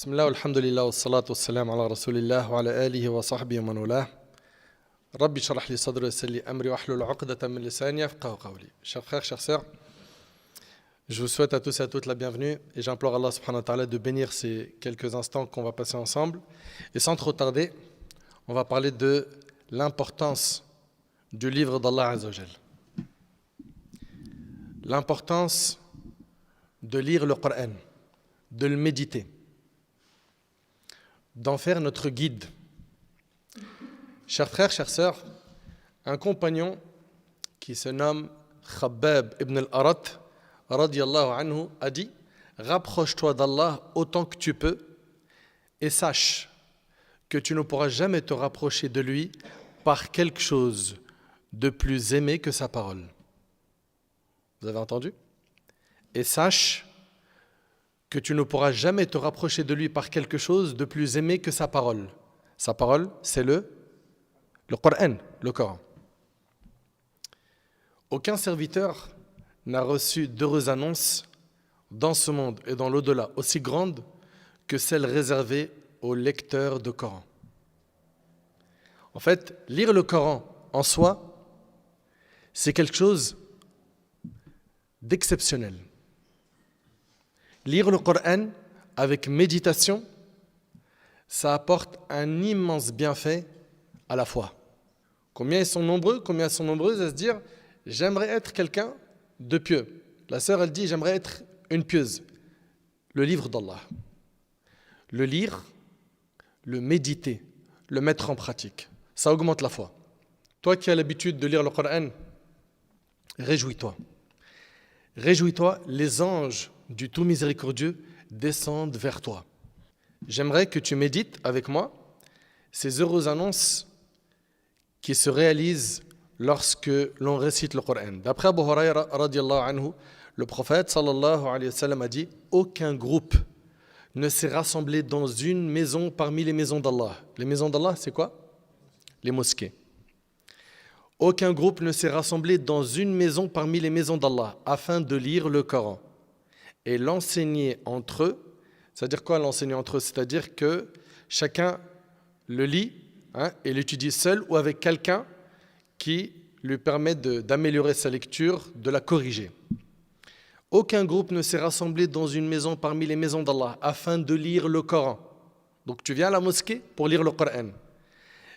بسم الله والحمد لله والصلاة والسلام على رسول الله وعلى آله وصحبه ومن والاه. ربي اشرح لي صدري ويسر لي أمري واحلل عقدة من لساني يفقهوا قولي. Chers frères, chères sœurs, je vous souhaite à tous et à toutes la bienvenue et j'implore Allah subhanahu wa ta'ala de bénir ces quelques instants qu'on va passer ensemble. Et sans trop tarder, on va parler de l'importance du livre d'Allah Azza wa Jal. L'importance de lire le Coran, de le méditer, d'en faire notre guide. Chers frères, chères sœurs, un compagnon qui se nomme Khabbab ibn al-Arat radiyallahu anhu a dit: rapproche-toi d'Allah autant que tu peux et sache que tu ne pourras jamais te rapprocher de lui par quelque chose de plus aimé que sa parole. Vous avez entendu? Et sache que tu ne pourras jamais te rapprocher de lui par quelque chose de plus aimé que sa parole. Sa parole, c'est le Coran, le Coran. Aucun serviteur n'a reçu d'heureuses annonces dans ce monde et dans l'au-delà aussi grandes que celles réservées aux lecteurs de Coran. En fait, lire le Coran en soi, c'est quelque chose d'exceptionnel. Lire le Coran avec méditation, ça apporte un immense bienfait à la foi. Combien ils sont nombreuses à se dire: j'aimerais être quelqu'un de pieux. La sœur, elle dit: j'aimerais être une pieuse. Le livre d'Allah. Le lire, le méditer, le mettre en pratique. Ça augmente la foi. Toi qui as l'habitude de lire le Coran, réjouis-toi. Réjouis-toi, les anges du tout miséricordieux descendent vers toi. J'aimerais que tu médites avec moi ces heureuses annonces qui se réalisent lorsque l'on récite le Coran. D'après Abu Hurayra radiyallahu anhu, le prophète sallallahu alayhi wa sallam a dit: aucun groupe ne s'est rassemblé dans une maison parmi les maisons d'Allah. Les maisons d'Allah, c'est quoi? Les mosquées. Aucun groupe ne s'est rassemblé dans une maison parmi les maisons d'Allah afin de lire le Coran et l'enseigner entre eux. C'est-à-dire quoi, l'enseigner entre eux? C'est-à-dire que chacun le lit et l'étudie seul ou avec quelqu'un qui lui permet d'améliorer sa lecture, de la corriger. Aucun groupe ne s'est rassemblé dans une maison parmi les maisons d'Allah afin de lire le Coran. Donc tu viens à la mosquée pour lire le Coran.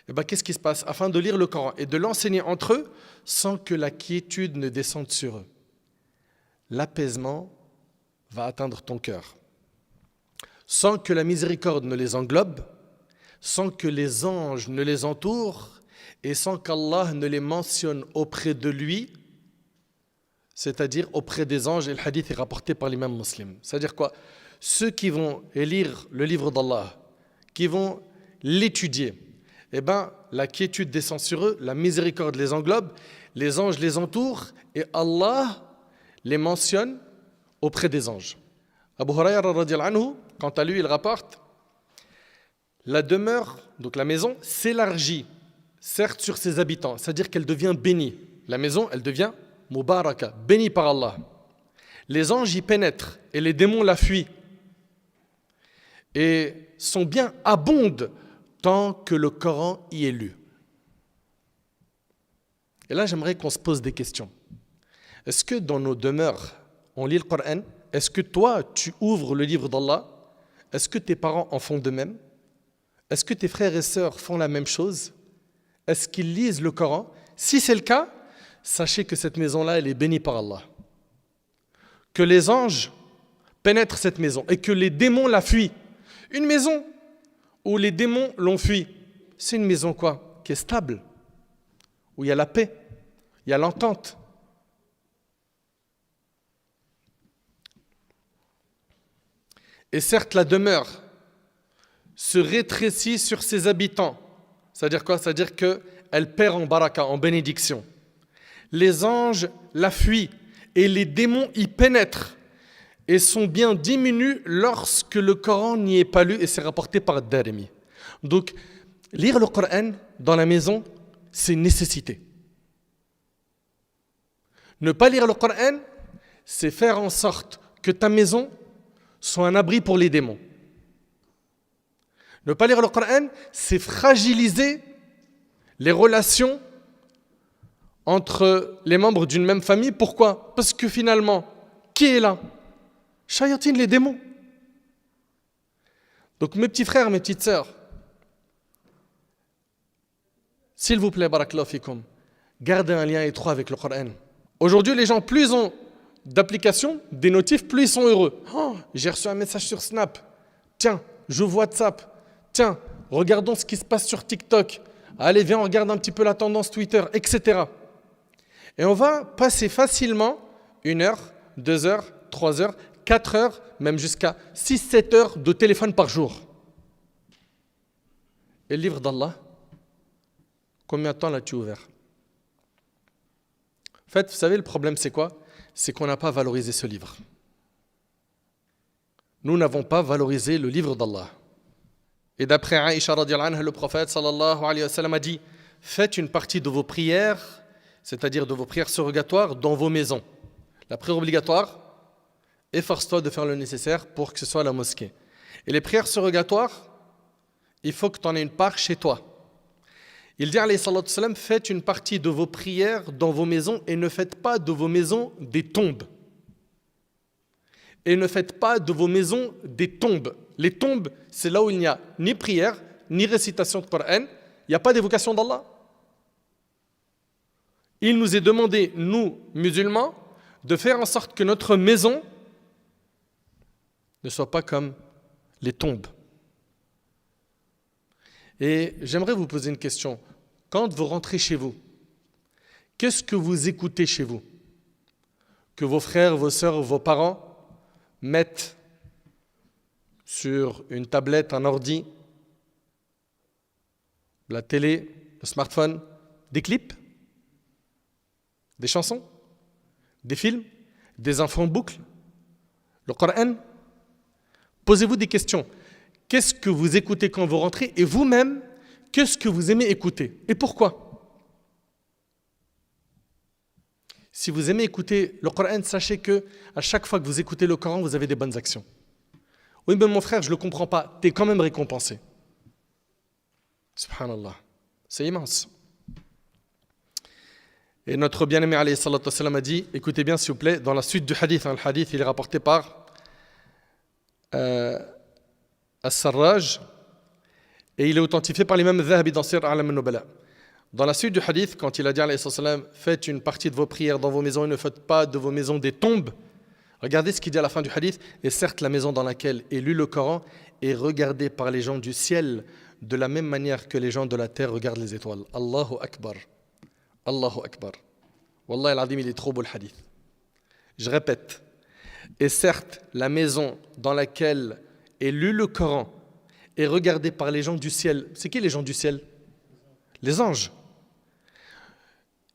Et qu'est-ce qui se passe? Afin de lire le Coran et de l'enseigner entre eux sans que la quiétude ne descende sur eux. L'apaisement va atteindre ton cœur. Sans que la miséricorde ne les englobe, sans que les anges ne les entourent et sans qu'Allah ne les mentionne auprès de lui, c'est-à-dire auprès des anges. Et le hadith est rapporté par l'imam Muslim. C'est-à-dire quoi? Ceux qui vont lire le livre d'Allah, qui vont l'étudier, la quiétude descend sur eux, la miséricorde les englobe, les anges les entourent et Allah les mentionne auprès des anges. Abu Hurayra radiyallahu anhu, quant à lui, il rapporte: la demeure, donc la maison, s'élargit, certes sur ses habitants, c'est-à-dire qu'elle devient bénie. La maison, elle devient mubaraka, bénie par Allah. Les anges y pénètrent et les démons la fuient. Et son bien abonde tant que le Coran y est lu. Et là, j'aimerais qu'on se pose des questions. Est-ce que dans nos demeures, on lit le Coran? Est-ce que toi, tu ouvres le livre d'Allah? Est-ce que tes parents en font de même? Est-ce que tes frères et sœurs font la même chose? Est-ce qu'ils lisent le Coran? Si c'est le cas, sachez que cette maison-là, elle est bénie par Allah. Que les anges pénètrent cette maison et que les démons la fuient. Une maison où les démons l'ont fui, c'est une maison quoi? Qui est stable, où il y a la paix, il y a l'entente. Et certes, la demeure se rétrécit sur ses habitants. C'est-à-dire quoi? C'est-à-dire qu'elle perd en baraka, en bénédiction. Les anges la fuient et les démons y pénètrent et son bien diminue lorsque le Coran n'y est pas lu, et c'est rapporté par Darimi. Donc, lire le Coran dans la maison, c'est une nécessité. Ne pas lire le Coran, c'est faire en sorte que ta maison soit un abri pour les démons. Ne pas lire le Coran, c'est fragiliser les relations entre les membres d'une même famille. Pourquoi? Parce que finalement, qui est là? Shayatin, les démons. Donc mes petits frères, mes petites sœurs, s'il vous plaît, barakallahu fikum, gardez un lien étroit avec le Coran. Aujourd'hui, les gens, plus ils ont d'applications, des notifs, plus ils sont heureux. Oh, j'ai reçu un message sur Snap. Tiens, j'ouvre WhatsApp. Tiens, regardons ce qui se passe sur TikTok. Allez, viens, on regarde un petit peu la tendance Twitter, etc. Et on va passer facilement 1 heure, 2 heures, 3 heures, 4 heures, même jusqu'à 6-7 heures de téléphone par jour. Et le livre d'Allah, combien de temps l'as-tu ouvert? En fait, vous savez, le problème c'est quoi? C'est qu'on n'a pas valorisé ce livre. Nous n'avons pas valorisé le livre d'Allah. Et d'après Aïcha radiallahu anha, le prophète sallallahu alayhi wa sallam a dit: faites une partie de vos prières, c'est-à-dire de vos prières surrogatoires, dans vos maisons. La prière obligatoire, efforce-toi de faire le nécessaire pour que ce soit la mosquée. Et les prières surrogatoires, il faut que tu en aies une part chez toi. Il dit alayhi salatu wassalam, faites une partie de vos prières dans vos maisons et ne faites pas de vos maisons des tombes. Et ne faites pas de vos maisons des tombes. Les tombes, c'est là où il n'y a ni prière, ni récitation de Coran, il n'y a pas d'évocation d'Allah. Il nous est demandé, nous, musulmans, de faire en sorte que notre maison ne soit pas comme les tombes. Et j'aimerais vous poser une question. Quand vous rentrez chez vous, qu'est-ce que vous écoutez chez vous? Que vos frères, vos sœurs, vos parents mettent sur une tablette, un ordi, la télé, le smartphone, des clips, des chansons, des films, des infos en boucle, le Coran. Posez-vous des questions. Qu'est-ce que vous écoutez quand vous rentrez? Et vous-même, qu'est-ce que vous aimez écouter? Et pourquoi? Si vous aimez écouter le Coran, sachez que à chaque fois que vous écoutez le Coran, vous avez des bonnes actions. Oui, mais mon frère, je ne le comprends pas. Tu es quand même récompensé. Subhanallah. C'est immense. Et notre bien-aimé alayhi salatu wassalam a dit, écoutez bien s'il vous plaît, dans la suite du hadith, le hadith il est rapporté par As-Sarraj et il est authentifié par l'imam Zahabi dans Sir A'lam al-Nubala. Dans la suite du hadith, quand il a dit alayhi sallam, faites une partie de vos prières dans vos maisons et ne faites pas de vos maisons des tombes. Regardez ce qu'il dit à la fin du hadith. Et certes, la maison dans laquelle est lu le Coran est regardée par les gens du ciel de la même manière que les gens de la terre regardent les étoiles. Allahu Akbar. Allahu Akbar. Wallah al-Azim, il est trop beau le hadith. Je répète. Et certes, la maison dans laquelle est lu le Coran est regardée par les gens du ciel. C'est qui les gens du ciel? Les anges.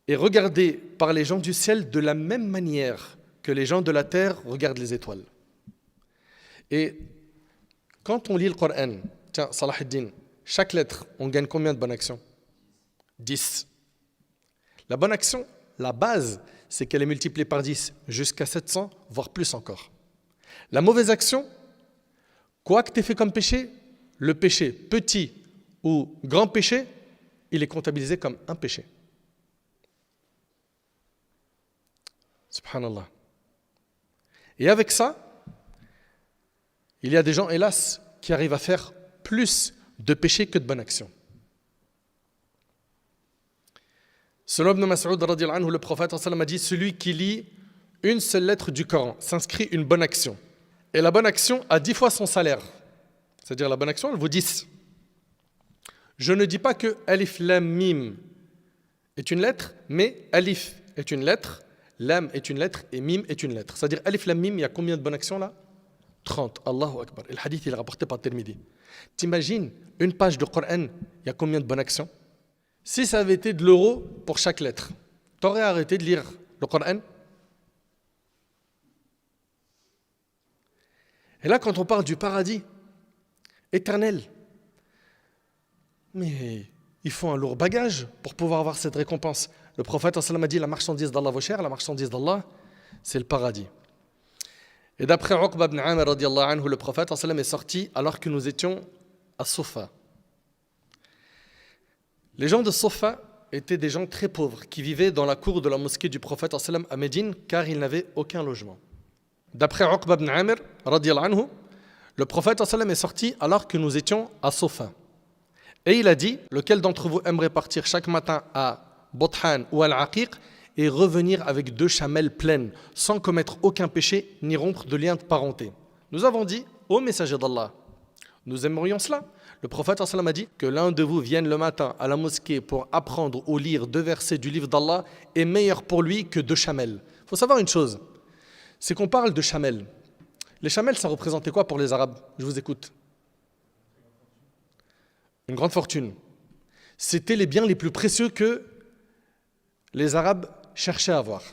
Est regardée par les gens du ciel de la même manière que les gens de la terre regardent les étoiles. Et quand on lit le Coran, tiens, Salah ad-Din, chaque lettre, on gagne combien de bonnes actions? 10. La bonne action, la base, c'est qu'elle est multipliée par 10 jusqu'à 700, voire plus encore. La mauvaise action, quoi que tu aies fait comme péché, le péché, petit ou grand péché, il est comptabilisé comme un péché. Subhanallah. Et avec ça, il y a des gens, hélas, qui arrivent à faire plus de péchés que de bonnes actions. Selon Ibn Mas'ud, le prophète a dit, celui qui lit une seule lettre du Coran s'inscrit une bonne action. Et la bonne action a 10 fois son salaire. C'est-à-dire la bonne action, elle vaut 10. Je ne dis pas que Alif Lam Mim est une lettre, mais Alif est une lettre, Lam est une lettre et Mim est une lettre. C'est-à-dire Alif Lam Mim, il y a combien de bonnes actions là? 30. Allahu Akbar. Et le hadith, il est rapporté par Tirmidhi. T'imagines, une page de Coran, il y a combien de bonnes actions? Si ça avait été de l'euro pour chaque lettre, t'aurais arrêté de lire le Coran? Et là, quand on parle du paradis éternel, mais il faut un lourd bagage pour pouvoir avoir cette récompense. Le prophète a dit, la marchandise d'Allah vaut cher, la marchandise d'Allah, c'est le paradis. Et d'après Uqba ibn Amir, le prophète est sorti alors que nous étions à Sofa. Les gens de Sofa étaient des gens très pauvres qui vivaient dans la cour de la mosquée du prophète à Médine car ils n'avaient aucun logement. D'après Uqba ibn Amir, radiyallahu anhu, le prophète est sorti alors que nous étions à Sofa. Et il a dit, lequel d'entre vous aimerait partir chaque matin à Bothan ou à Al-Aqiq et revenir avec 2 chamelles pleines, sans commettre aucun péché ni rompre de lien de parenté. Nous avons dit, ô messager d'Allah, nous aimerions cela. Le prophète a dit que l'un de vous vienne le matin à la mosquée pour apprendre ou lire 2 versets du livre d'Allah est meilleur pour lui que 2 chamelles. Il faut savoir une chose, c'est qu'on parle de chamelles. Les chamelles, ça représentait quoi pour les Arabes? Je vous écoute. Une grande fortune. C'était les biens les plus précieux que les Arabes cherchaient à avoir.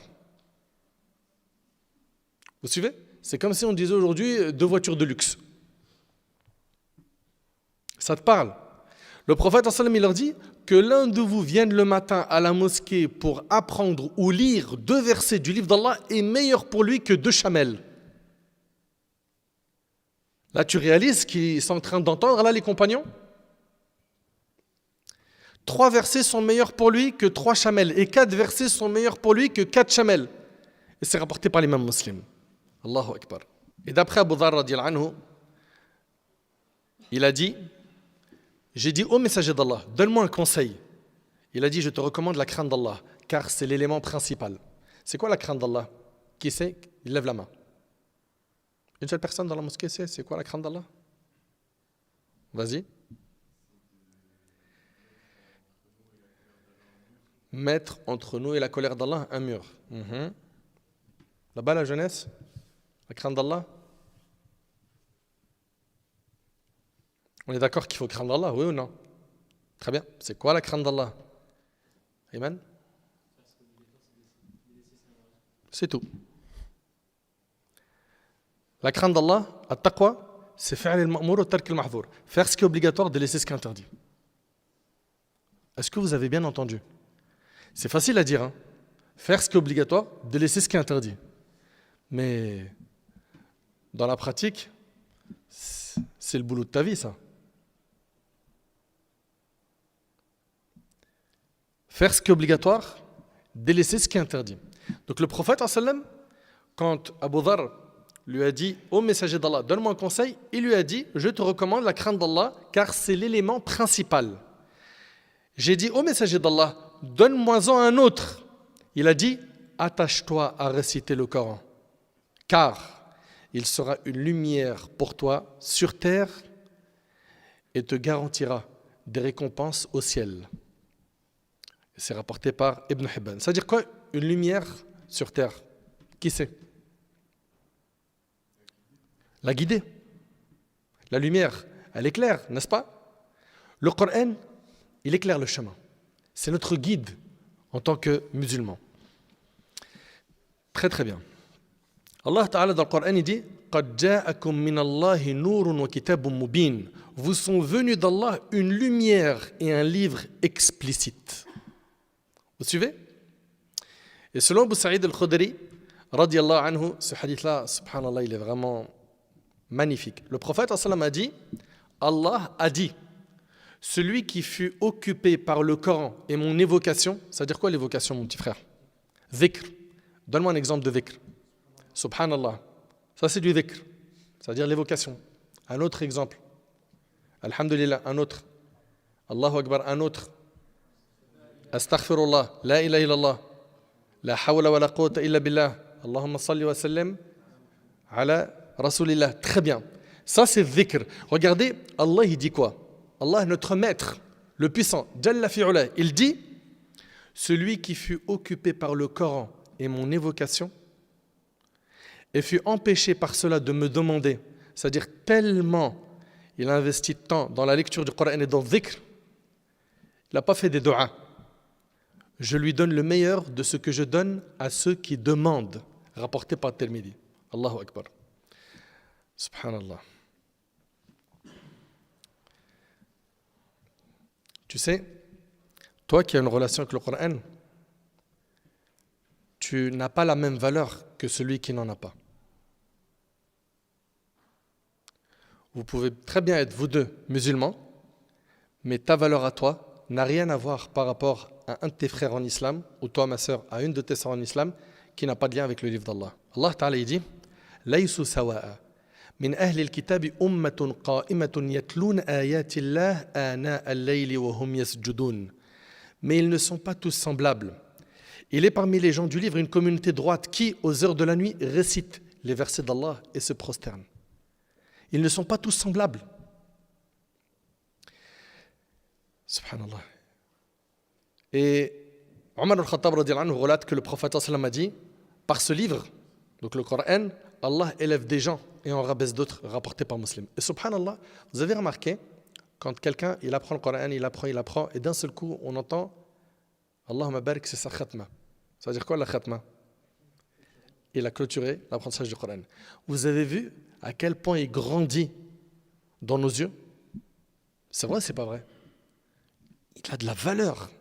Vous suivez? C'est comme si on disait aujourd'hui 2 voitures de luxe. Ça te parle? Le prophète il leur dit que l'un de vous vienne le matin à la mosquée pour apprendre ou lire 2 versets du livre d'Allah est meilleur pour lui que 2 chamelles. Là, tu réalises qu'ils sont en train d'entendre là les compagnons? 3 versets sont meilleurs pour lui que 3 chamelles et 4 versets sont meilleurs pour lui que 4 chamelles. Et c'est rapporté par l'imam Muslim. Allahu Akbar. Et d'après Abu Dharr radiyallahu anhu, il a dit, j'ai dit ô messager d'Allah, donne-moi un conseil. Il a dit, je te recommande la crainte d'Allah, car c'est l'élément principal. C'est quoi la crainte d'Allah? Qui sait? Il lève la main. Une seule personne dans la mosquée sait c'est quoi la crainte d'Allah? Vas-y. Mettre entre nous et la colère d'Allah un mur. Là-bas, la jeunesse, la crainte d'Allah. On est d'accord qu'il faut craindre Allah, oui ou non? Très bien. C'est quoi la crainte d'Allah? Ayman? C'est tout. La crainte d'Allah, at-taqwa, c'est faire al-ma'mour ou tark al-mahzour. Faire ce qui est obligatoire, de laisser ce qui est interdit. Est-ce que vous avez bien entendu? C'est facile à dire, hein? Faire ce qui est obligatoire, de laisser ce qui est interdit. Mais dans la pratique, c'est le boulot de ta vie, ça. Faire ce qui est obligatoire, délaisser ce qui est interdit. Donc le prophète, quand Abu Dharr lui a dit « Ô messager d'Allah, donne-moi un conseil », il lui a dit « Je te recommande la crainte d'Allah, car c'est l'élément principal. » J'ai dit « Ô messager d'Allah, donne-moi-en un autre. » Il a dit « Attache-toi à réciter le Coran, car il sera une lumière pour toi sur terre et te garantira des récompenses au ciel. » C'est rapporté par Ibn Hibban. C'est-à-dire quoi, une lumière sur terre? Qui sait? La guider. La lumière, elle éclaire, n'est-ce pas? Le Coran, il éclaire le chemin. C'est notre guide en tant que musulmans. Très très bien. Allah Ta'ala dans le Coran, il dit قَدْ جَاءَكُم مِّنَ اللَّهِ نُورٌ وَكِتَابٌ مُّبِينٌ. Vous sont venus d'Allah une lumière et un livre explicite. Vous suivez? Et selon Abu Sa'id al-Khudri, radiyallahu anhu, ce hadith-là, subhanallah, il est vraiment magnifique. Le prophète a dit, Allah a dit, celui qui fut occupé par le Coran et mon évocation, c'est-à-dire quoi l'évocation, mon petit frère? Dhikr. Donne-moi un exemple de dhikr. Subhanallah. Ça, c'est du dhikr, c'est-à-dire l'évocation. Un autre exemple. Alhamdulillah, un autre. Allahu Akbar, un autre. Astaghfirullah, la ilaha illallah, la hawla wa la quwwata illa billah, Allahumma salli wa sallim ala rasulillah. Très bien. Ça, c'est dhikr. Regardez, Allah, il dit quoi? Allah, notre maître, le puissant, Jalla fi'ula, il dit celui qui fut occupé par le Coran et mon évocation et fut empêché par cela de me demander, c'est-à-dire tellement il a investi de temps dans la lecture du Coran et dans le dhikr, il n'a pas fait des du'as. Je lui donne le meilleur de ce que je donne à ceux qui demandent, rapporté par Tirmidhi. Allahu Akbar. Subhanallah. Tu sais, toi qui as une relation avec le Coran, tu n'as pas la même valeur que celui qui n'en a pas. Vous pouvez très bien être vous deux musulmans, mais ta valeur à toi n'a rien à voir par rapport à un de tes frères en islam, ou toi, ma sœur, à une de tes sœurs en islam, qui n'a pas de lien avec le livre d'Allah. Allah Ta'ala dit Laïsou sawa'a. Min ahli al-kitabi ummatun qa'imatun yatlun ayati Allah ana al-layli wa hum yasjudun. Mais ils ne sont pas tous semblables. Il est parmi les gens du livre une communauté droite qui, aux heures de la nuit, récite les versets d'Allah et se prosterne. Ils ne sont pas tous semblables. Subhanallah. Et Omar al-Khattab relate que le prophète sallam a dit, par ce livre, donc le Coran, Allah élève des gens et en rabaisse d'autres, rapportés par Muslim. Et subhanallah, vous avez remarqué, quand quelqu'un il apprend le Coran, il apprend, et d'un seul coup, on entend Allahumma barik, c'est sa khatma. Ça veut dire quoi la khatma? Il a clôturé l'apprentissage du Coran. Vous avez vu à quel point il grandit dans nos yeux? C'est vrai, c'est pas vrai? Il a de la valeur.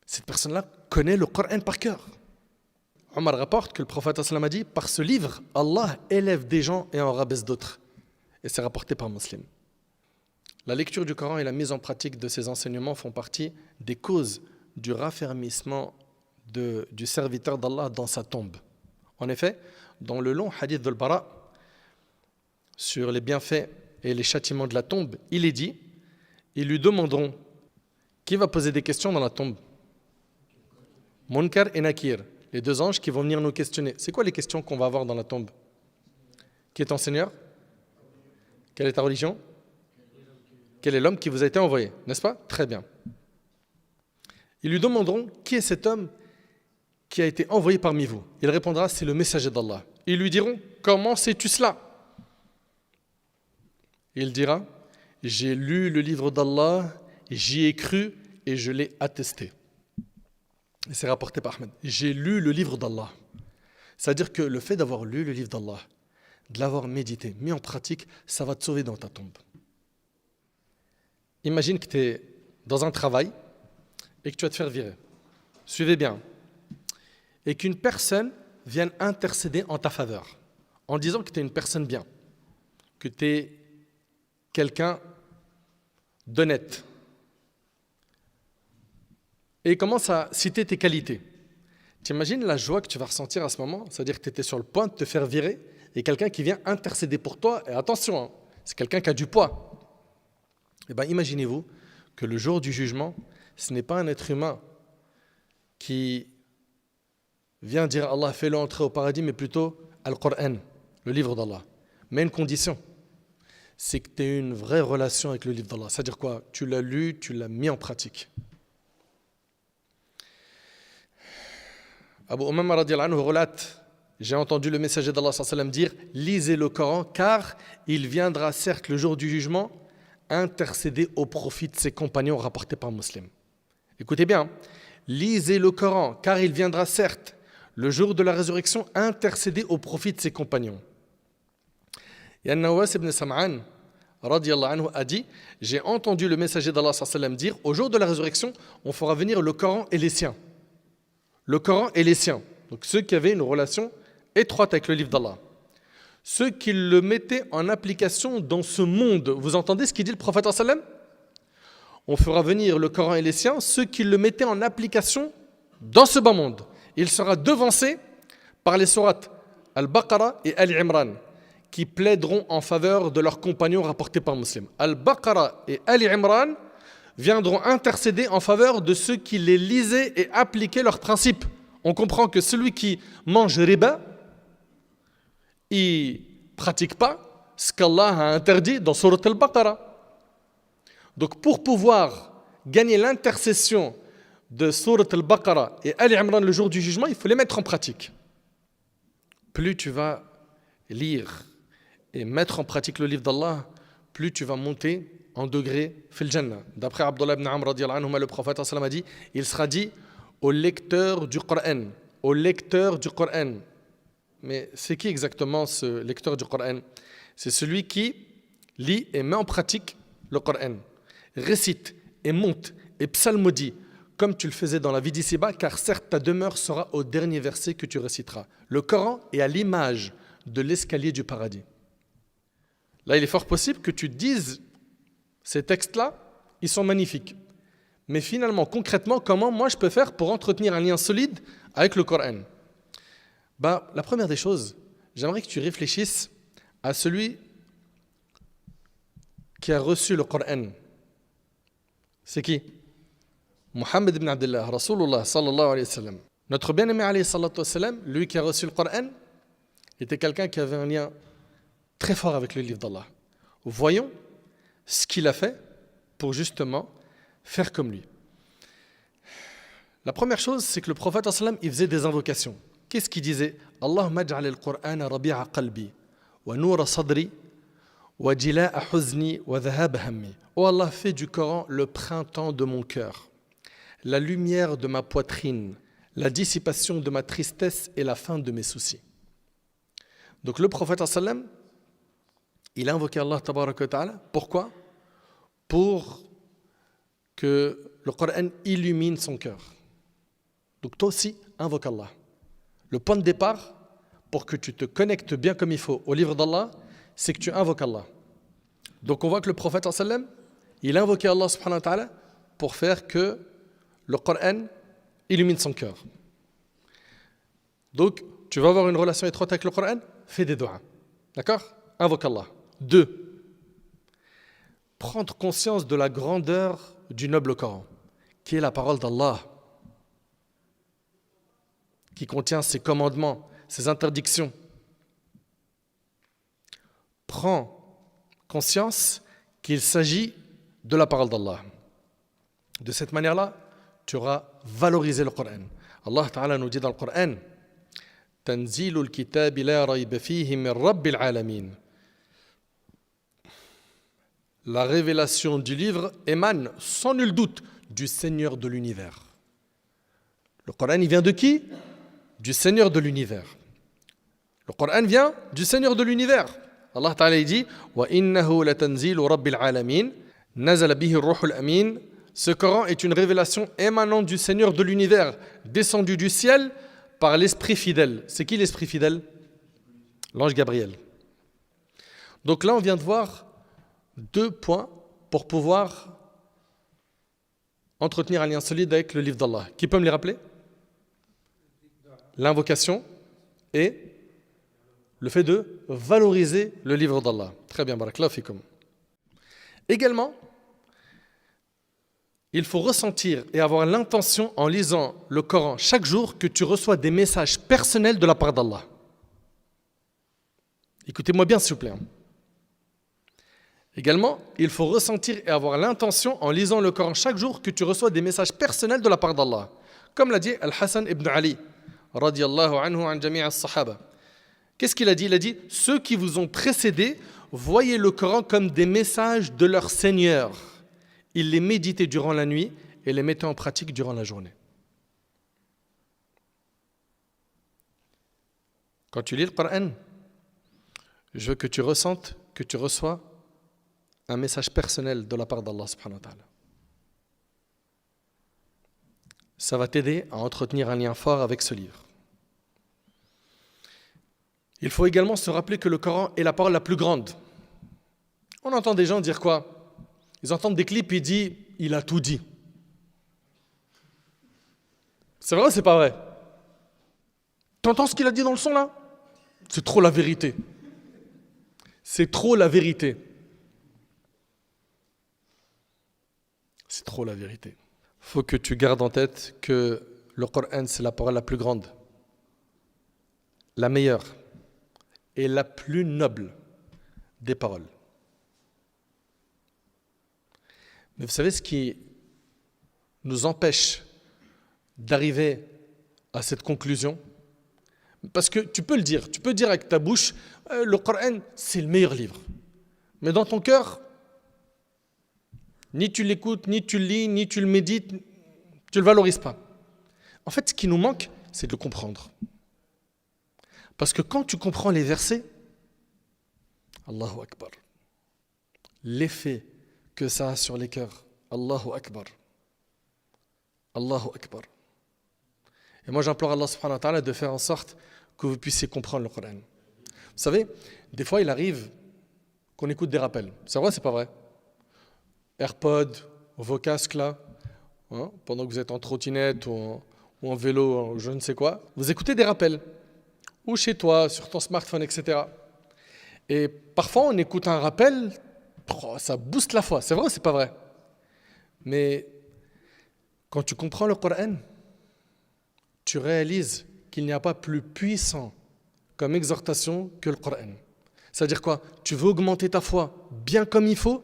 Cette personne-là connaît le Coran par cœur. Omar rapporte que le prophète a dit, par ce livre, Allah élève des gens et en rabaisse d'autres. Et c'est rapporté par Muslim. La lecture du Coran et la mise en pratique de ces enseignements font partie des causes du raffermissement du serviteur d'Allah dans sa tombe. En effet, dans le long hadith de Al-Bara sur les bienfaits et les châtiments de la tombe, il est dit, ils lui demanderont qui va poser des questions dans la tombe. Munkar et Nakir, les deux anges qui vont venir nous questionner. C'est quoi les questions qu'on va avoir dans la tombe? Qui est ton Seigneur? Quelle est ta religion? Quel est l'homme qui vous a été envoyé? N'est-ce pas? Très bien. Ils lui demanderont qui est cet homme qui a été envoyé parmi vous. Il répondra, c'est le messager d'Allah. Ils lui diront, comment sais-tu cela? Il dira, j'ai lu le livre d'Allah, j'y ai cru et je l'ai attesté. Et c'est rapporté par Ahmed. J'ai lu le livre d'Allah. C'est-à-dire que le fait d'avoir lu le livre d'Allah, de l'avoir médité, mis en pratique, ça va te sauver dans ta tombe. Imagine que tu es dans un travail et que tu vas te faire virer. Suivez bien. Et qu'une personne vienne intercéder en ta faveur, en disant que tu es une personne bien, que tu es quelqu'un d'honnête. Et il commence à citer tes qualités. Tu imagines la joie que tu vas ressentir à ce moment? C'est-à-dire que tu étais sur le point de te faire virer et quelqu'un qui vient intercéder pour toi. Et attention, hein, c'est quelqu'un qui a du poids. Eh bien, imaginez-vous que le jour du jugement, ce n'est pas un être humain qui vient dire Allah, fais-le entrer au paradis, mais plutôt Al-Qur'an, le livre d'Allah. Mais une condition, c'est que tu aies une vraie relation avec le livre d'Allah. C'est-à-dire quoi? Tu l'as lu, tu l'as mis en pratique. Abu Umama radiyallahu anhu relate, j'ai entendu le messager d'Allah sallallahu alayhi wa sallam dire, lisez le Coran, car il viendra certes le jour du jugement intercéder au profit de ses compagnons, rapportés par Muslim. Écoutez bien, lisez le Coran, car il viendra certes le jour de la résurrection intercéder au profit de ses compagnons. Et Nawas ibn Sam'an radiyallahu anhu a dit, j'ai entendu le messager d'Allah sallallahu alayhi wa sallam dire, au jour de la résurrection, on fera venir le Coran et les siens. Le Coran et les siens, donc ceux qui avaient une relation étroite avec le livre d'Allah. Ceux qui le mettaient en application dans ce monde. Vous entendez ce qu'il dit le prophète sallam? On fera venir le Coran et les siens, ceux qui le mettaient en application dans ce bas monde. Il sera devancé par les sourates Al-Baqarah et Al-Imran, qui plaideront en faveur de leurs compagnons rapportés par Muslim. Al-Baqarah et Al-Imran viendront intercéder en faveur de ceux qui les lisaient et appliquaient leurs principes. On comprend que celui qui mange riba, il ne pratique pas ce qu'Allah a interdit dans Surat Al-Baqarah. Donc pour pouvoir gagner l'intercession de Surat Al-Baqarah et Al-Imran le jour du jugement, il faut les mettre en pratique. Plus tu vas lire et mettre en pratique le livre d'Allah, plus tu vas monter en degré fil Jannah. D'après Abdullah ibn Amr radiyallahu anhu, le prophète a dit, il sera dit au lecteur du Coran, au lecteur du Coran. Mais c'est qui exactement ce lecteur du Coran? C'est celui qui lit et met en pratique le Coran, récite et monte et psalmodie comme tu le faisais dans la vie d'ici-bas, car certes ta demeure sera au dernier verset que tu réciteras. Le Coran est à l'image de l'escalier du paradis. Là, il est fort possible que tu te dises, ces textes-là, ils sont magnifiques. Mais finalement, concrètement, comment moi je peux faire pour entretenir un lien solide avec le Coran? La première des choses, j'aimerais que tu réfléchisses à celui qui a reçu le Coran. C'est qui? Muhammad ibn Abdullah, Rasulullah sallallahu alayhi wa sallam. Notre bien-aimé alayhi salatu wa sallam, lui qui a reçu le Coran, était quelqu'un qui avait un lien très fort avec le livre d'Allah. Voyons ce qu'il a fait pour justement faire comme lui. La première chose, c'est que le prophète sallam, il faisait des invocations. Qu'est-ce qu'il disait? Allahumma ij'al al-Qur'ana rabi'a qalbi wa noura sadri wa jila'a huzni wa dhahaba hammi. Oh Allah, fais du Coran le printemps de mon cœur, la lumière de ma poitrine, la dissipation de ma tristesse et la fin de mes soucis. Donc le prophète sallam, il a invoqué Allah tabaraka wa ta'ala. Pourquoi? Pour que le Coran illumine son cœur. Donc toi aussi, invoque Allah. Le point de départ, pour que tu te connectes bien comme il faut au livre d'Allah, c'est que tu invoques Allah. Donc on voit que le prophète sallam, il a invoqué Allah subhanahu wa ta'ala pour faire que le Coran illumine son cœur. Donc, tu vas avoir une relation étroite avec le Coran, fais des doigts. D'accord? Invoque Allah. 2. Prendre conscience de la grandeur du noble Coran, qui est la parole d'Allah, qui contient ses commandements, ses interdictions. Prends conscience qu'il s'agit de la parole d'Allah. De cette manière-là, tu auras valorisé le Coran. Allah Ta'ala nous dit dans le Coran, Tanzilul kitabi la rayba fihi min rabbil alamin. La révélation du livre émane sans nul doute du Seigneur de l'univers. Le Coran, il vient de qui? Du Seigneur de l'univers. Le Coran vient du Seigneur de l'univers. Allah Ta'ala dit Wa innahu latanzilu rabbil alamin nazala bihi ar-ruhul amin. Ce Coran est une révélation émanant du Seigneur de l'univers, descendu du ciel par l'Esprit fidèle. C'est qui l'Esprit fidèle? L'ange Gabriel. Donc là, on vient de voir 2 points pour pouvoir entretenir un lien solide avec le livre d'Allah. Qui peut me les rappeler? L'invocation et le fait de valoriser le livre d'Allah. Très bien, barakallahu fikum. Également, il faut ressentir et avoir l'intention en lisant le Coran chaque jour que tu reçois des messages personnels de la part d'Allah. Écoutez-moi bien s'il vous plaît. Également, il faut ressentir et avoir l'intention en lisant le Coran chaque jour que tu reçois des messages personnels de la part d'Allah. Comme l'a dit Al-Hassan ibn Ali, radiyallahu anhu an jami' as-sahaba. Qu'est-ce qu'il a dit? Il a dit, ceux qui vous ont précédés, voyez le Coran comme des messages de leur Seigneur. Ils les méditaient durant la nuit et les mettaient en pratique durant la journée. Quand tu lis le Coran, je veux que tu ressentes que tu reçois un message personnel de la part d'Allah subhanahu wa ta'ala. Ça va t'aider à entretenir un lien fort avec ce livre. Il faut également se rappeler que le Coran est la parole la plus grande. On entend des gens dire quoi? Ils entendent des clips et ils disent « il a tout dit ». C'est vrai ou c'est pas vrai? T'entends ce qu'il a dit dans le son là? C'est trop la vérité. C'est trop la vérité. C'est trop la vérité. Il faut que tu gardes en tête que le Coran, c'est la parole la plus grande, la meilleure et la plus noble des paroles. Mais vous savez ce qui nous empêche d'arriver à cette conclusion? Parce que tu peux le dire avec ta bouche, le Coran, c'est le meilleur livre. Mais dans ton cœur, ni tu l'écoutes, ni tu le lis, ni tu le médites, tu ne le valorises pas. En fait, ce qui nous manque, c'est de le comprendre. Parce que quand tu comprends les versets, Allahu Akbar, l'effet que ça a sur les cœurs, Allahu Akbar, Allahu Akbar. Et moi, j'implore Allah subhanahu wa ta'ala de faire en sorte que vous puissiez comprendre le Coran. Vous savez, des fois, il arrive qu'on écoute des rappels. C'est vrai, c'est pas vrai? AirPods, vos casques là, hein, pendant que vous êtes en trottinette ou en vélo, ou je ne sais quoi, vous écoutez des rappels. Ou chez toi, sur ton smartphone, etc. Et parfois, on écoute un rappel, ça booste la foi. C'est vrai ou c'est pas vrai? Mais quand tu comprends le Coran, tu réalises qu'il n'y a pas plus puissant comme exhortation que le Coran. C'est-à-dire quoi? Tu veux augmenter ta foi bien comme il faut,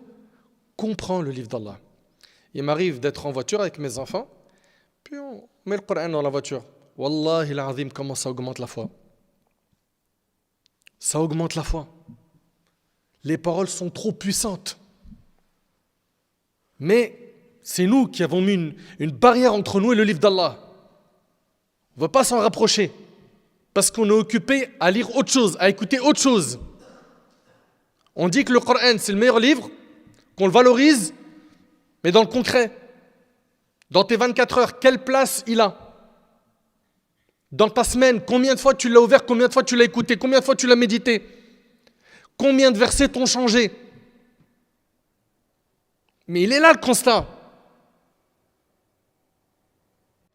comprends le livre d'Allah. Il m'arrive d'être en voiture avec mes enfants, puis on met le Coran dans la voiture. Wallahi l'azim, comment ça augmente la foi. Ça augmente la foi. Les paroles sont trop puissantes. Mais c'est nous qui avons mis une barrière entre nous et le livre d'Allah. On ne veut pas s'en rapprocher. Parce qu'on est occupé à lire autre chose, à écouter autre chose. On dit que le Coran, c'est le meilleur livre, qu'on le valorise, mais dans le concret, dans tes 24 heures, quelle place il a? Dans ta semaine, combien de fois tu l'as ouvert, combien de fois tu l'as écouté, combien de fois tu l'as médité? Combien de versets t'ont changé? Mais il est là le constat.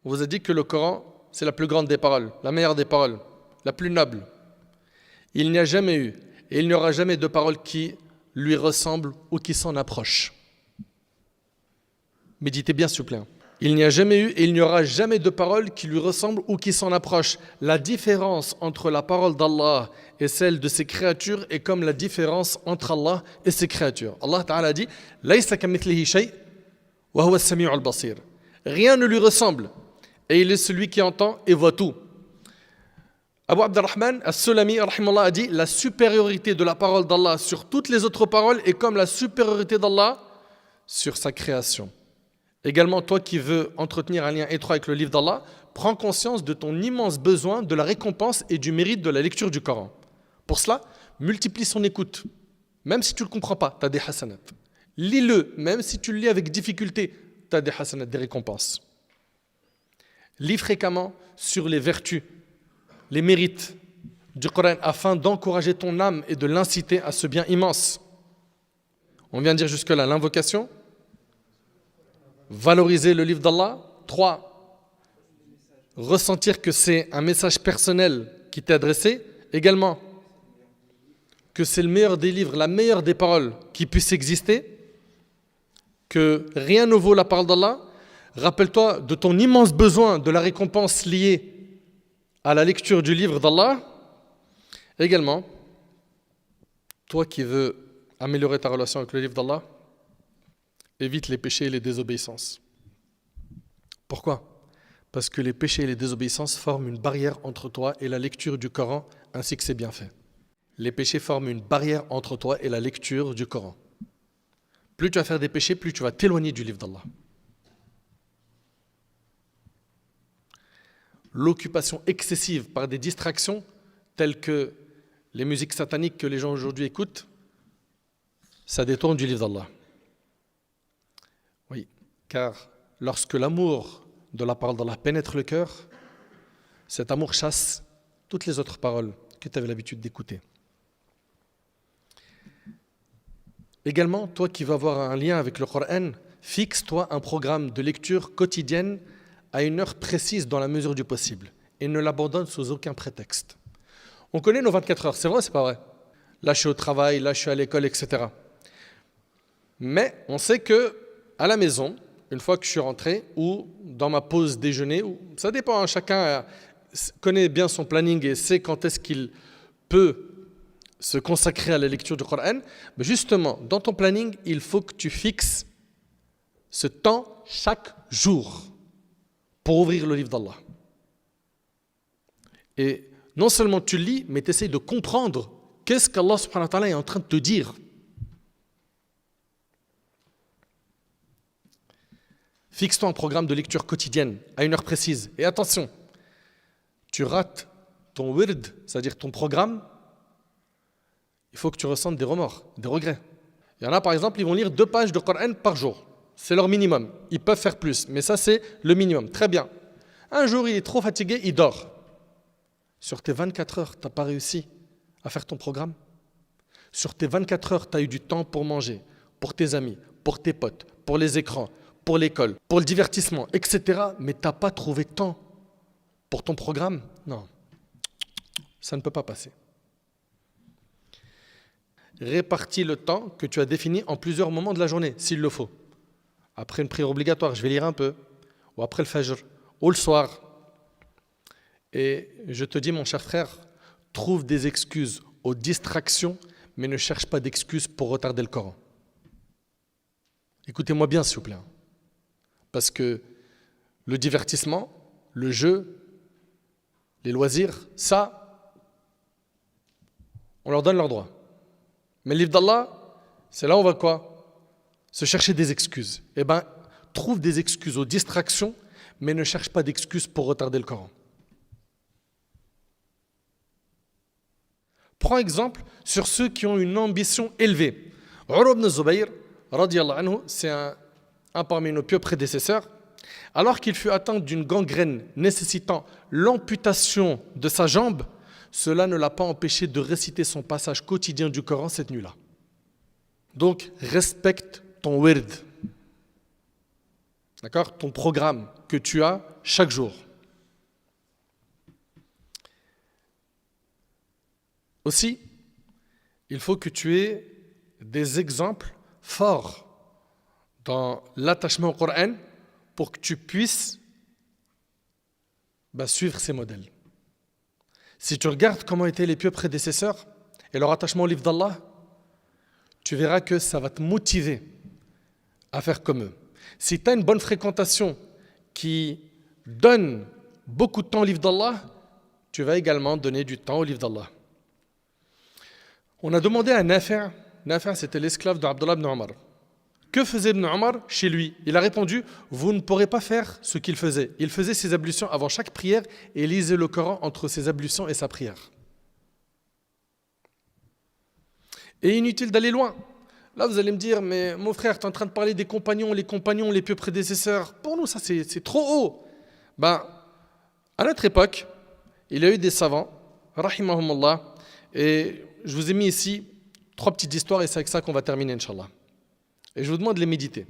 On vous a dit que le Coran, c'est la plus grande des paroles, la meilleure des paroles, la plus noble. Il n'y a jamais eu, et il n'y aura jamais de parole qui lui ressemble ou qui s'en approche. Méditez bien s'il vous plaît. Il n'y a jamais eu et il n'y aura jamais de parole qui lui ressemble ou qui s'en approche. La différence entre la parole d'Allah et celle de ses créatures est comme la différence entre Allah et ses créatures. Allah Ta'ala dit Laysa kamithlihi shay wa huwa as-sami'ul basir. Rien ne lui ressemble et il est celui qui entend et voit tout. Abu Abdurrahman As-Sulami rahimahullah a dit la supériorité de la parole d'Allah sur toutes les autres paroles est comme la supériorité d'Allah sur sa création. Également, toi qui veux entretenir un lien étroit avec le livre d'Allah, prends conscience de ton immense besoin de la récompense et du mérite de la lecture du Coran. Pour cela, multiplie son écoute. Même si tu ne le comprends pas, tu as des hasanat. Lis-le, même si tu le lis avec difficulté, tu as des hasanat, des récompenses. Lis fréquemment sur les vertus, les mérites du Coran afin d'encourager ton âme et de l'inciter à ce bien immense. On vient de dire jusque-là l'invocation. Valoriser le livre d'Allah. 3. Ressentir que c'est un message personnel qui t'est adressé. Également, que c'est le meilleur des livres, la meilleure des paroles qui puisse exister. Que rien ne vaut la parole d'Allah. Rappelle-toi de ton immense besoin de la récompense liée à la lecture du livre d'Allah. Également, toi qui veux améliorer ta relation avec le livre d'Allah, évite les péchés et les désobéissances. Pourquoi? Parce que les péchés et les désobéissances forment une barrière entre toi et la lecture du Coran ainsi que ses bienfaits. Les péchés forment une barrière entre toi et la lecture du Coran. Plus tu vas faire des péchés, plus tu vas t'éloigner du livre d'Allah. L'occupation excessive par des distractions telles que les musiques sataniques que les gens aujourd'hui écoutent, ça détourne du livre d'Allah. Oui, car lorsque l'amour de la parole d'Allah pénètre le cœur, cet amour chasse toutes les autres paroles que tu avais l'habitude d'écouter. Également, toi qui veux avoir un lien avec le Coran, fixe-toi un programme de lecture quotidienne à une heure précise dans la mesure du possible et ne l'abandonne sous aucun prétexte. On connaît nos 24 heures, c'est vrai ou c'est pas vrai? Là, je suis au travail, là, je suis à l'école, etc. Mais on sait que à la maison, une fois que je suis rentré, ou dans ma pause déjeuner, ça dépend, hein, chacun connaît bien son planning et sait quand est-ce qu'il peut se consacrer à la lecture du Coran. Mais justement, dans ton planning, il faut que tu fixes ce temps chaque jour pour ouvrir le livre d'Allah. Et non seulement tu lis, mais tu essaies de comprendre qu'est-ce qu'Allah subhanahu wa ta'ala est en train de te dire. Fixe-toi un programme de lecture quotidienne à une heure précise. Et attention, tu rates ton wird, c'est-à-dire ton programme, il faut que tu ressentes des remords, des regrets. Il y en a par exemple, ils vont lire 2 pages de Coran par jour. C'est leur minimum. Ils peuvent faire plus, mais ça c'est le minimum. Très bien. Un jour, il est trop fatigué, il dort. Sur tes 24 heures, tu n'as pas réussi à faire ton programme. sur tes 24 heures, tu as eu du temps pour manger, pour tes amis, pour tes potes, pour les écrans, pour l'école, pour le divertissement, etc. Mais tu n'as pas trouvé de temps pour ton programme? Non, ça ne peut pas passer. Répartis le temps que tu as défini en plusieurs moments de la journée, s'il le faut. Après une prière obligatoire, je vais lire un peu, ou après le fajr, ou le soir. Et je te dis, mon cher frère, trouve des excuses aux distractions, mais ne cherche pas d'excuses pour retarder le Coran. Écoutez-moi bien, s'il vous plaît. Parce que le divertissement, le jeu, les loisirs, ça, on leur donne leurs droits. Mais le livre d'Allah, c'est là où on va quoi? Se chercher des excuses. Eh bien, trouve des excuses aux distractions, mais ne cherche pas d'excuses pour retarder le Coran. Prends exemple sur ceux qui ont une ambition élevée. Urwa ibn Zubayr, radiyallahu anhu, c'est un parmi nos pieux prédécesseurs. Alors qu'il fut atteint d'une gangrène nécessitant l'amputation de sa jambe, cela ne l'a pas empêché de réciter son passage quotidien du Coran cette nuit-là. Donc, respecte ton wird, d'accord, ton programme que tu as chaque jour. Aussi, il faut que tu aies des exemples forts dans l'attachement au Coran pour que tu puisses suivre ces modèles. Si tu regardes comment étaient les pieux prédécesseurs et leur attachement au livre d'Allah, tu verras que ça va te motiver à faire comme eux. Si tu as une bonne fréquentation qui donne beaucoup de temps au livre d'Allah, tu vas également donner du temps au livre d'Allah. On a demandé à Nafi', c'était l'esclave d'Abdullah ibn Omar. Que faisait Ibn Omar chez lui? Il a répondu, vous ne pourrez pas faire ce qu'il faisait. Il faisait ses ablutions avant chaque prière et lisait le Coran entre ses ablutions et sa prière. Et inutile d'aller loin. Là, vous allez me dire, mais mon frère, tu es en train de parler des compagnons, les pieux prédécesseurs. Pour nous, ça, c'est trop haut. À notre époque, il y a eu des savants, rahimahumullah, et je vous ai mis ici 3 petites histoires et c'est avec ça qu'on va terminer, Inch'Allah. Et je vous demande de les méditer.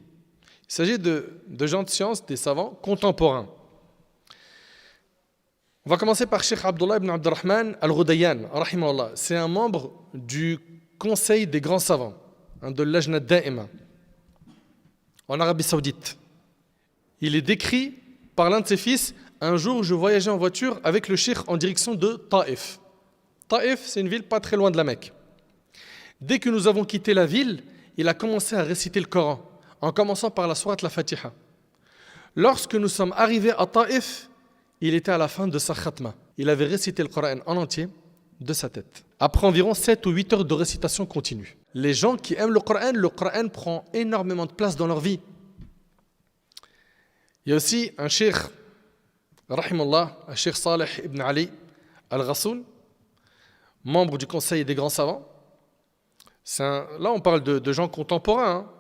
Il s'agit de gens de science, des savants contemporains. On va commencer par Cheikh Abdullah ibn Abdurrahman al-Ghudayyan, rahimahullah. C'est un membre du Conseil des grands savants, de l'Ajna Da'ima, en Arabie Saoudite. Il est décrit par l'un de ses fils, un jour je voyageais en voiture avec le cheikh en direction de Taïf. Taïf, c'est une ville pas très loin de la Mecque. Dès que nous avons quitté la ville, il a commencé à réciter le Coran, en commençant par la sourate la Fatiha. Lorsque nous sommes arrivés à Taïf, il était à la fin de sa khatma. Il avait récité le Coran en entier de sa tête. Après environ 7 ou 8 heures de récitation continue. Les gens qui aiment le Coran prend énormément de place dans leur vie. Il y a aussi un cheikh, rahimahullah, un cheikh Salih ibn Ali al-Ghassoun, membre du Conseil des grands savants. Là, on parle de gens contemporains.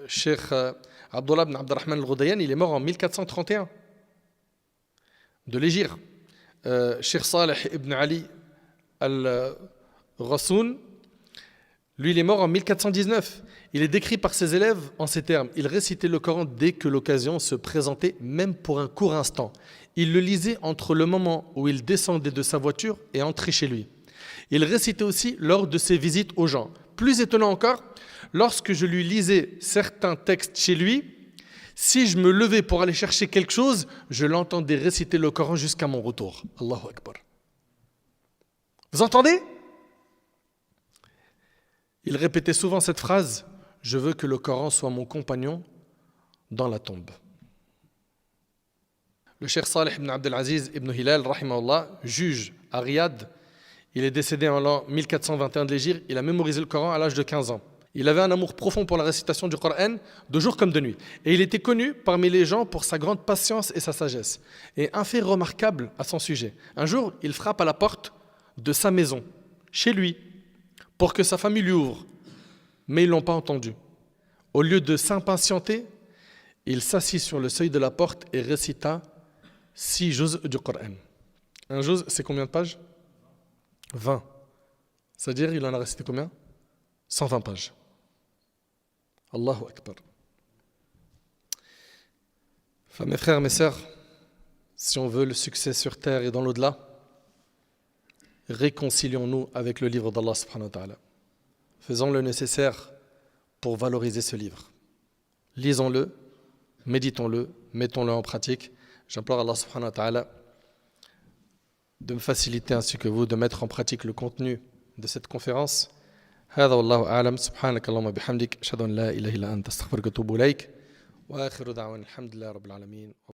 Cheikh Abdullah ibn Abdurrahman al-Ghudayyan, il est mort en 1431 de l'Hégire. Cheikh Salih ibn Ali al-Ghassoun, lui, il est mort en 1419. Il est décrit par ses élèves en ces termes. Il récitait le Coran dès que l'occasion se présentait, même pour un court instant. Il le lisait entre le moment où il descendait de sa voiture et entrait chez lui. Il récitait aussi lors de ses visites aux gens. Plus étonnant encore, lorsque je lui lisais certains textes chez lui, si je me levais pour aller chercher quelque chose, je l'entendais réciter le Coran jusqu'à mon retour. Allahu Akbar. Vous entendez? Il répétait souvent cette phrase, « Je veux que le Coran soit mon compagnon dans la tombe ». Le cheikh Salih ibn Abdelaziz ibn Hilal, rahimahullah, juge à Riyad. Il est décédé en l'an 1421 de l'Hégire. Il a mémorisé le Coran à l'âge de 15 ans. Il avait un amour profond pour la récitation du Coran, de jour comme de nuit. Et il était connu parmi les gens pour sa grande patience et sa sagesse. Et un fait remarquable à son sujet. Un jour, il frappe à la porte de sa maison, chez lui, pour que sa famille lui ouvre. Mais ils ne l'ont pas entendu. Au lieu de s'impatienter, il s'assit sur le seuil de la porte et récita 6 juz du Coran. Un juz, c'est combien de pages? 20. C'est-à-dire, il en a récité combien? 120 pages. Allahu Akbar. Enfin, mes frères, mes sœurs, si on veut le succès sur terre et dans l'au-delà, réconcilions-nous avec le livre d'Allah subhanahu wa ta'ala. Faisons le nécessaire pour valoriser ce livre. Lisons-le, méditons-le, mettons-le en pratique. J'implore Allah subhanahu wa ta'ala de me faciliter ainsi que vous de mettre en pratique le contenu de cette conférence. هذا والله أعلم سبحانك اللهم بحمدك أشهد أن لا إله إلا أنت أستغفرك وأتوب إليك وآخر دعوانا الحمد لله رب العالمين.